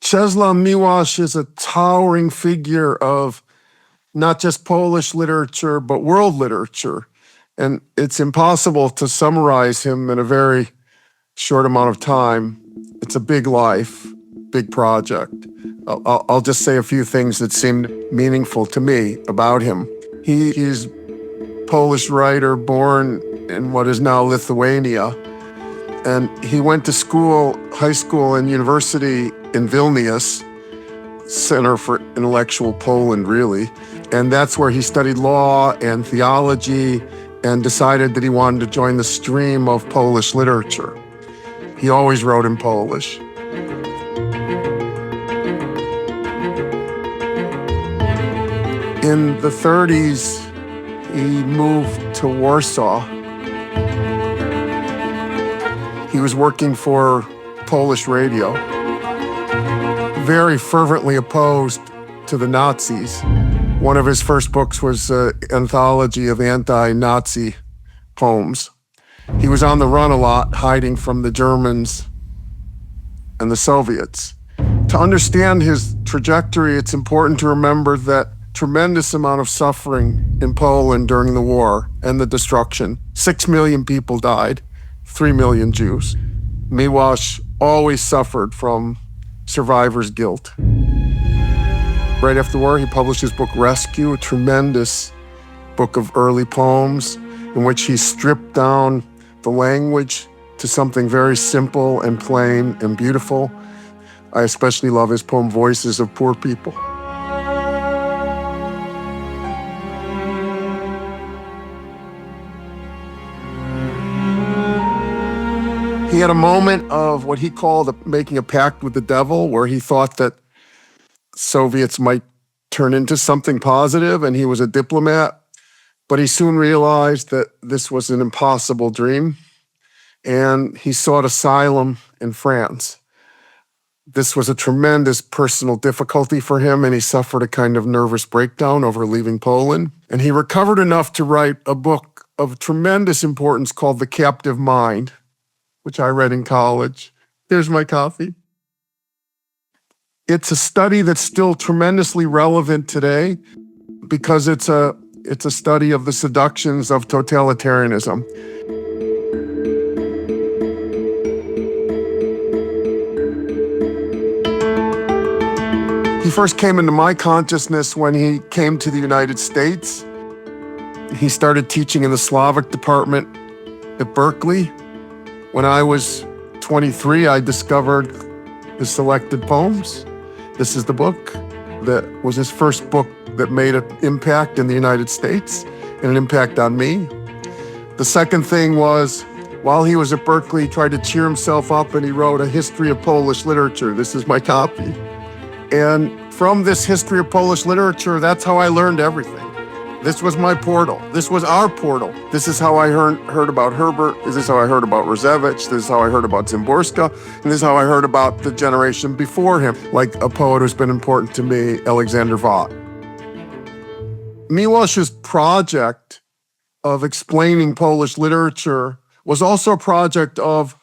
Czeslaw Miłosz is a towering figure of not just Polish literature, but world literature. And it's impossible to summarize him in a very short amount of time. It's a big life, big project. I'll just say a few things that seemed meaningful to me about him. He's a Polish writer born in what is now Lithuania. And he went to school, high school and university in Vilnius, Center for Intellectual Poland, really. And that's where he studied law and theology and decided that he wanted to join the stream of Polish literature. He always wrote in Polish. In the 30s, he moved to Warsaw. He was working for Polish radio, very fervently opposed to the Nazis. One of his first books was an anthology of anti-Nazi poems. He was on the run a lot, hiding from the Germans and the Soviets. To understand his trajectory, it's important to remember that tremendous amount of suffering in Poland during the war and the destruction. 6 million people died, 3 million Jews. Miłosz always suffered from survivor's guilt. Right after the war, he published his book Rescue, a tremendous book of early poems in which he stripped down the language to something very simple and plain and beautiful. I especially love his poem Voices of Poor People. He had a moment of what he called making a pact with the devil, where he thought that Soviets might turn into something positive, and he was a diplomat. But he soon realized that this was an impossible dream, and he sought asylum in France. This was a tremendous personal difficulty for him, and he suffered a kind of nervous breakdown over leaving Poland. And he recovered enough to write a book of tremendous importance called The Captive Mind, which I read in college. Here's my copy. It's a study that's still tremendously relevant today because it's a study of the seductions of totalitarianism. He first came into my consciousness when he came to the United States. He started teaching in the Slavic department at Berkeley. When I was 23, I discovered his selected poems. This is the book that was his first book that made an impact in the United States and an impact on me. The second thing was, while he was at Berkeley, he tried to cheer himself up and he wrote A History of Polish Literature. This is my copy. And from this history of Polish literature, that's how I learned everything. This was my portal. This was our portal. This is how I heard about Herbert. This is how I heard about Różewicz. This is how I heard about Szymborska. And this is how I heard about the generation before him, like a poet who's been important to me, Alexander Vaught. Miłosz's project of explaining Polish literature was also a project of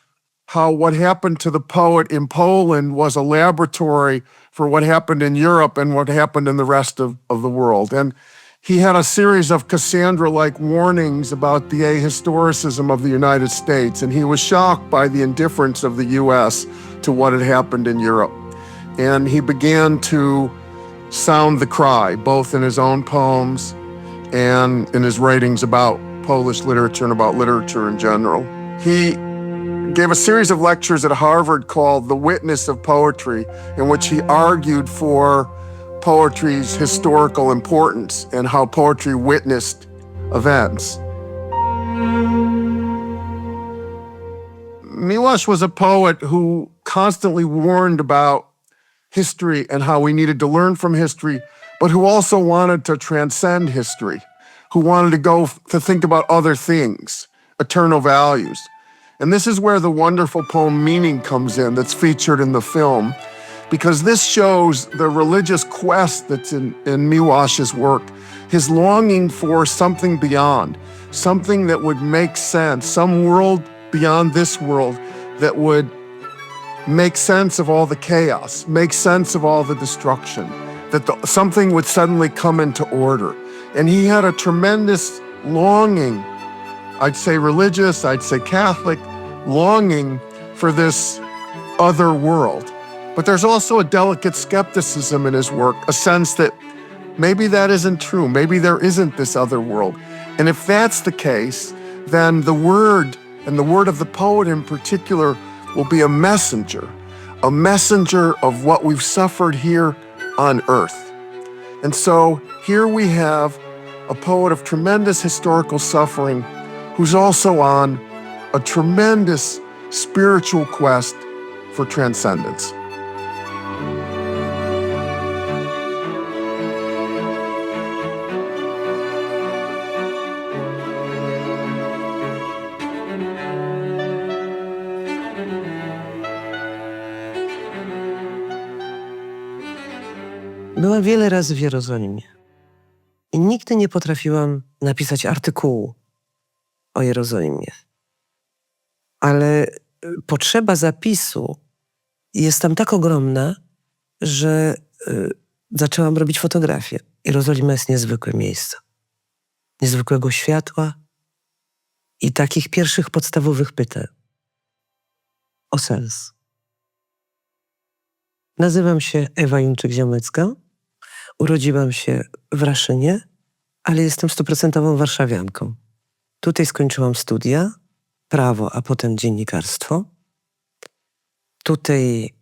how what happened to the poet in Poland was a laboratory for what happened in Europe and what happened in the rest of the world. And he had a series of Cassandra-like warnings about the ahistoricism of the United States, and he was shocked by the indifference of the US to what had happened in Europe. And he began to sound the cry, both in his own poems and in his writings about Polish literature and about literature in general. He gave a series of lectures at Harvard called The Witness of Poetry, in which he argued for poetry's historical importance and how poetry witnessed events. Miłosz was a poet who constantly warned about history and how we needed to learn from history, but who also wanted to transcend history, who wanted to go to think about other things, eternal values. And this is where the wonderful poem Meaning comes in, that's featured in the film, because this shows the religious quest that's in Miłosz's work, his longing for something beyond, something that would make sense, some world beyond this world that would make sense of all the chaos, make sense of all the destruction, that something would suddenly come into order. And he had a tremendous longing, I'd say religious, I'd say Catholic, longing for this other world. But there's also a delicate skepticism in his work, a sense that maybe that isn't true, maybe there isn't this other world. And if that's the case, then the word, and the word of the poet in particular, will be a messenger of what we've suffered here on earth. And so here we have a poet of tremendous historical suffering who's also on a tremendous spiritual quest for transcendence. Byłam wiele razy w Jerozolimie i nigdy nie potrafiłam napisać artykułu o Jerozolimie. Ale potrzeba zapisu jest tam tak ogromna, że zaczęłam robić fotografię. Jerozolima jest niezwykłe miejsce. Niezwykłego światła i takich pierwszych podstawowych pytań o sens. Nazywam się Ewa Juńczyk-Ziomecka. Urodziłam się w Raszynie, ale jestem 100% warszawianką. Tutaj skończyłam studia, prawo, a potem dziennikarstwo. Tutaj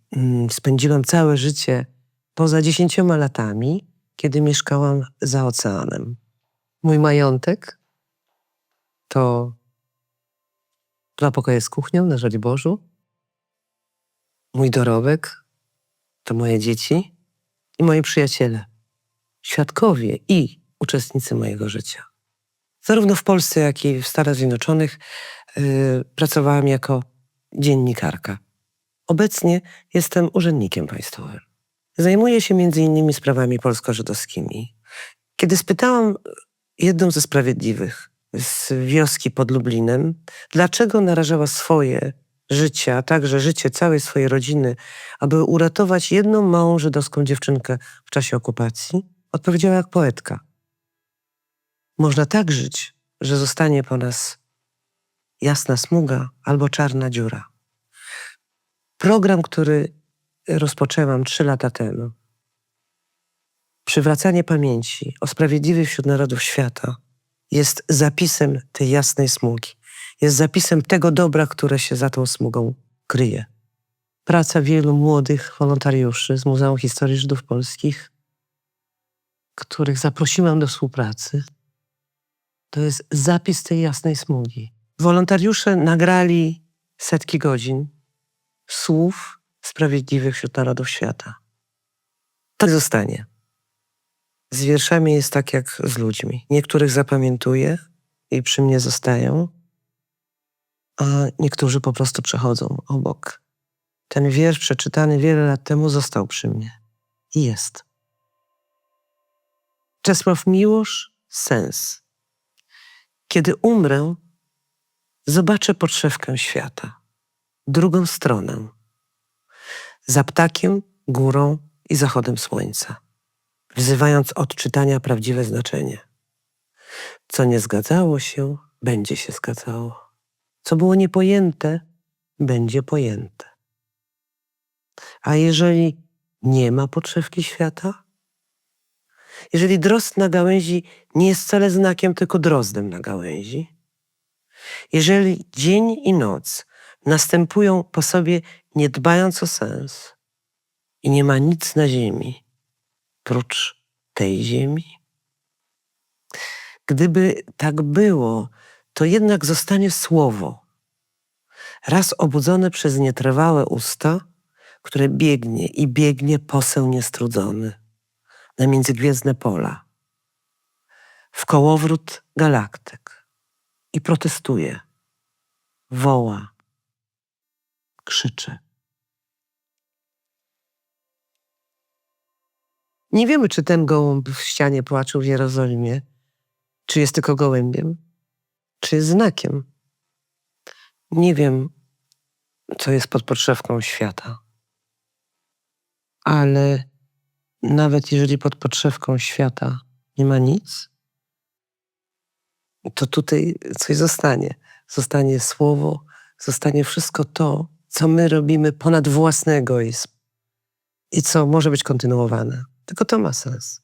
spędziłam całe życie poza 10 latami, kiedy mieszkałam za oceanem. Mój majątek to 2 pokoje z kuchnią na Żoliborzu. Mój dorobek to moje dzieci i moi przyjaciele, świadkowie i uczestnicy mojego życia. Zarówno w Polsce, jak i w Stanach Zjednoczonych pracowałam jako dziennikarka. Obecnie jestem urzędnikiem państwowym. Zajmuję się m.in. sprawami polsko-żydowskimi. Kiedy spytałam jedną ze sprawiedliwych z wioski pod Lublinem, dlaczego narażała swoje życie, a także życie całej swojej rodziny, aby uratować jedną małą żydowską dziewczynkę w czasie okupacji, odpowiedziała jak poetka. Można tak żyć, że zostanie po nas jasna smuga albo czarna dziura. Program, który rozpoczęłam 3 lata temu, przywracanie pamięci o sprawiedliwych wśród narodów świata, jest zapisem tej jasnej smugi. Jest zapisem tego dobra, które się za tą smugą kryje. Praca wielu młodych wolontariuszy z Muzeum Historii Żydów Polskich, których zaprosiłam do współpracy, to jest zapis tej jasnej smugi. Wolontariusze nagrali setki godzin słów sprawiedliwych wśród narodów świata. To zostanie. Z wierszami jest tak jak z ludźmi. Niektórych zapamiętuję i przy mnie zostają, a niektórzy po prostu przechodzą obok. Ten wiersz przeczytany wiele lat temu został przy mnie. I jest. Czesław Miłosz, sens. Kiedy umrę, zobaczę podszewkę świata, drugą stronę, za ptakiem, górą i zachodem słońca, wzywając odczytania prawdziwe znaczenie. Co nie zgadzało się, będzie się zgadzało. Co było niepojęte, będzie pojęte. A jeżeli nie ma podszewki świata? Jeżeli drozd na gałęzi nie jest wcale znakiem, tylko drozdem na gałęzi? Jeżeli dzień i noc następują po sobie, nie dbając o sens, i nie ma nic na ziemi, prócz tej ziemi? Gdyby tak było, to jednak zostanie słowo, raz obudzone przez nietrwałe usta, które biegnie i biegnie poseł niestrudzony na międzygwiezdne pola, w kołowrót galaktyk i protestuje, woła, krzyczy. Nie wiemy, czy ten gołąb w ścianie płaczu w Jerozolimie, czy jest tylko gołębiem, czy jest znakiem. Nie wiem, co jest pod podszewką świata. Ale nawet jeżeli pod podszewką świata nie ma nic, to tutaj coś zostanie. Zostanie słowo, zostanie wszystko to, co my robimy ponad własny egoizm i co może być kontynuowane. Tylko to ma sens.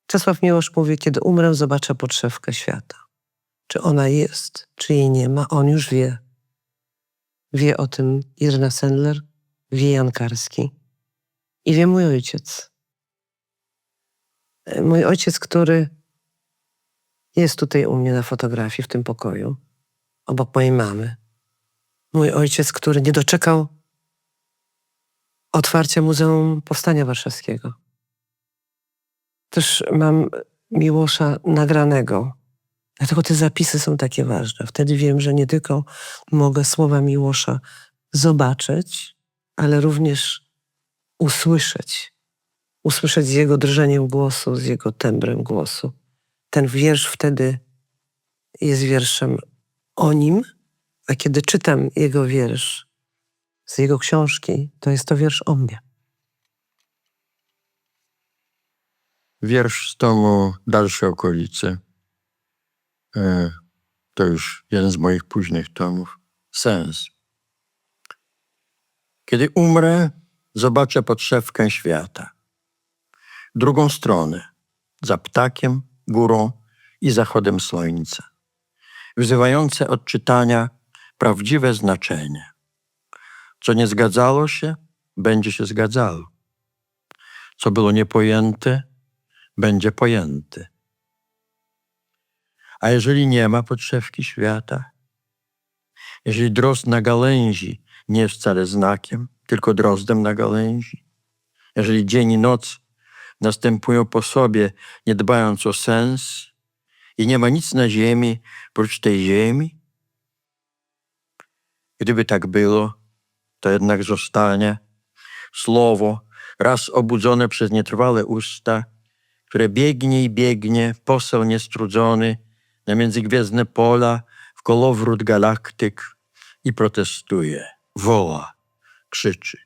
Czesław Miłosz mówi, kiedy umrę, zobaczę podszewkę świata. Czy ona jest, czy jej nie ma, on już wie. Wie o tym Irena Sendler, wie Jan Karski i wie mój ojciec. Mój ojciec, który jest tutaj u mnie na fotografii w tym pokoju, obok mojej mamy. Mój ojciec, który nie doczekał otwarcia Muzeum Powstania Warszawskiego. Też mam Miłosza nagranego. Dlatego te zapisy są takie ważne. Wtedy wiem, że nie tylko mogę słowa Miłosza zobaczyć, ale również usłyszeć. Usłyszeć z jego drżeniem głosu, z jego tembrem głosu. Ten wiersz wtedy jest wierszem o nim, a kiedy czytam jego wiersz z jego książki, to jest to wiersz o mnie. Wiersz z tomu Dalsze okolice. To już jeden z moich późnych tomów. Sens. Kiedy umrę, zobaczę podszewkę świata. Drugą stronę, za ptakiem, górą i zachodem słońca. Wzywające od czytania prawdziwe znaczenie. Co nie zgadzało się, będzie się zgadzało. Co było niepojęte, będzie pojęte. A jeżeli nie ma podszewki świata, jeżeli drozd na gałęzi nie jest wcale znakiem, tylko drozdem na gałęzi, jeżeli dzień i noc następują po sobie, nie dbając o sens i nie ma nic na ziemi prócz tej ziemi, gdyby tak było, to jednak zostanie słowo, raz obudzone przez nietrwale usta, które biegnie i biegnie, poseł niestrudzony, na międzygwiezdne pola, w kolowrót galaktyk i protestuje, woła, krzyczy.